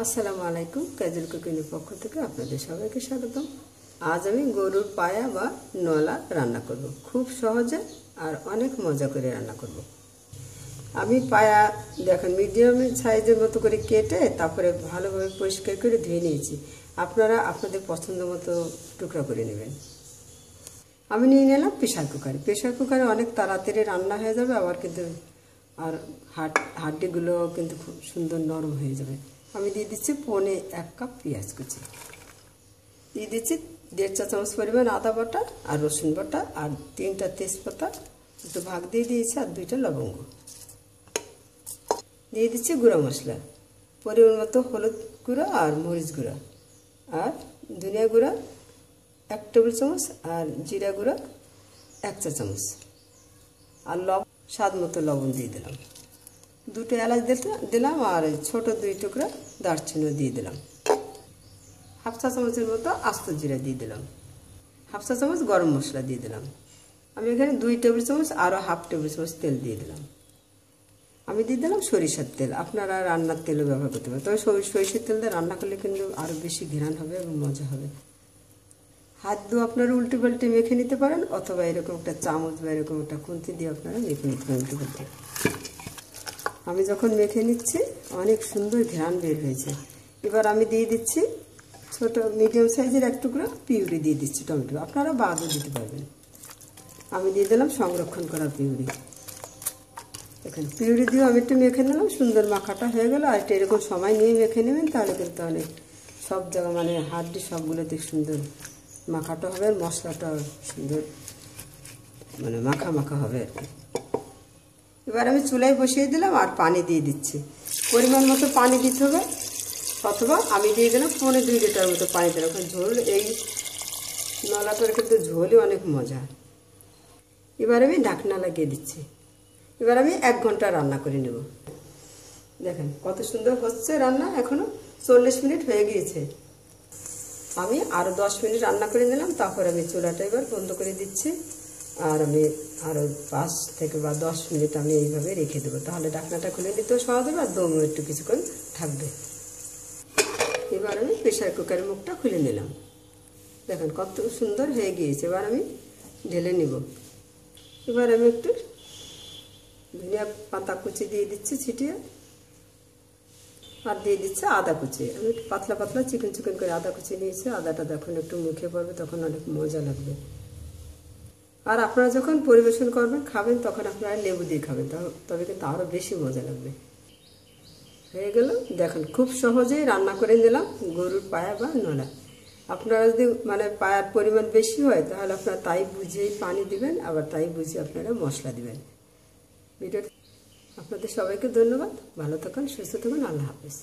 আসসালামু আলাইকুম। কাজল কুকিংয়ের পক্ষ থেকে আপনাদের সবাইকে স্বাগতম। আজ আমি গরুর পায়া বা নলা রান্না করব। খুব সহজে আর অনেক মজা করে রান্না করব। আমি পায়া দেখেন মিডিয়াম সাইজের মতো করে কেটে তারপরে ভালোভাবে পরিষ্কার করে ধুয়ে নিয়েছি। আপনারা আপনাদের পছন্দ মতো টুকরা করে নেবেন। আমি নিয়ে নিলাম প্রেশার কুকারে। প্রেশার কুকারে অনেক তাড়াতাড়ি রান্না হয়ে যাবে, আবার কিন্তু আর হাড্ডিগুলো কিন্তু খুব সুন্দর নরম হয়ে যাবে। আমি দিয়ে দিচ্ছি 1.25 কাপ পেঁয়াজ কুচি, দিয়ে দিচ্ছি 1.5 চা চামচ পরিমাণ আদা বাটা আর রসুন বাটা, আর 3টা তেজপাতা একটু ভাগ দিয়ে দিয়েছি, আর 2টা লবঙ্গ দিয়ে দিচ্ছি। গুঁড়া মশলা পরিমাণ মতো হলুদ গুঁড়া আর মরিচ গুঁড়া আর ধনিয়া গুঁড়া 1 টেবিল চামচ, আর জিরা গুঁড়া 1 চা চামচ, আর স্বাদ মতো লবণ দিয়ে দিলাম। 2টো এলাচ দিলাম, আর ছোট 2 টুকরা দারচিনি দিয়ে দিলাম। 1/2 চা চামচের মতো আস্ত জিরা দিয়ে দিলাম। 1/2 চা চামচ গরম মশলা দিয়ে দিলাম। আমি এখানে 2 টেবিল চামচ আরও 1/2 টেবিল চামচ তেল দিয়ে দিলাম। আমি দিয়ে দিলাম সরিষার তেল। আপনারা রান্নার তেলও ব্যবহার করতে পারেন, তবে সরিষার তেল দিয়ে রান্না করলে কিন্তু আরও বেশি ঘ্রাণ হবে এবং মজা হবে। হাত দিয়ে আপনারা উল্টে পাল্টে মেখে নিতে পারেন, অথবা এরকম একটা চামচ বা এরকম একটা খুন্তি দিয়ে আপনারা মেখে নিতে পারেন উল্টে পাল্টে। আমি যখন মেখে নিচ্ছি অনেক সুন্দর ঘ্রাণ বের হয়েছে। এবার আমি দিয়ে দিচ্ছি ছোট মিডিয়াম সাইজের 1 টুকরা পিউরি দিয়ে দিচ্ছি টমেটো, আপনারা বাদও দিতে পারবেন। আমি দিয়ে দিলাম সংরক্ষণ করা পিউরি। দেখেন পিউরি দিয়ে আমি একটু মেখে নিলাম, সুন্দর মাখাটা হয়ে গেল। আর একটু এরকম সময় নিয়ে মেখে নেবেন, তাহলে কিন্তু অনেক সব জায়গা মানে হাড্ডি সবগুলোতে সুন্দর মাখাটা হবে, মশলাটা সুন্দর মানে মাখা মাখা হবে আর কি। এবার আমি চুলায় বসিয়ে দিলাম আর পানি দিয়ে দিচ্ছি। পরিমাণ মতো পানি দিতে হবে, অথবা আমি দিয়ে দিলাম 1.25 লিটার মতো পানি দিলাম। কারণ ঝোল এই নলাটার কিন্তু ঝোলই অনেক মজা। এবার আমি ঢাকনা লাগিয়ে দিচ্ছি। এবার আমি 1 ঘন্টা রান্না করে নেব। দেখেন কত সুন্দর হচ্ছে রান্না। এখনও 40 মিনিট হয়ে গিয়েছে। আমি আরও 10 মিনিট রান্না করে নিলাম, তারপর আমি চুলাটা এবার বন্ধ করে দিচ্ছি। আর আমি আরও 5 থেকে বা 10 মিনিট আমি এইভাবে রেখে দেবো, তাহলে ঢাকনাটা খুলে নিতেও সহজ হবে আর দমও একটু কিছুক্ষণ থাকবে। এবার আমি প্রেশার কুকারের মুখটা খুলে নিলাম। দেখেন কত সুন্দর হয়ে গিয়েছে। এবার আমি ঢেলে নিব। এবার আমি একটু ধনিয়া পাতা কুচি দিয়ে দিচ্ছি ছিটিয়ে, আর দিয়ে দিচ্ছে আদা কুচি। আমি একটু পাতলা পাতলা চিকন চিকন করে আদা কুচি নিয়েছি। আদাটা যখন একটু মুখে পড়বে তখন অনেক মজা লাগবে। আর আপনারা যখন পরিবেশন করবেন খাবেন, তখন আপনারা লেবু দিয়ে খাবেন, তবে কিন্তু আরও বেশি মজা লাগবে। হয়ে গেল। দেখেন খুব সহজেই রান্না করে নিলাম গরুর পায়া বা নলা। আপনারা যদি মানে পায়ার পরিমাণ বেশি হয়, তাহলে আপনারা তাই বুঝেই পানি দিবেন, আবার তাই বুঝে আপনারা মশলা দিবেন। ভিডিওটা আপনাদের সবাইকে ধন্যবাদ। ভালো থাকুন, সুস্থ থাকুন। আল্লাহ হাফেজ।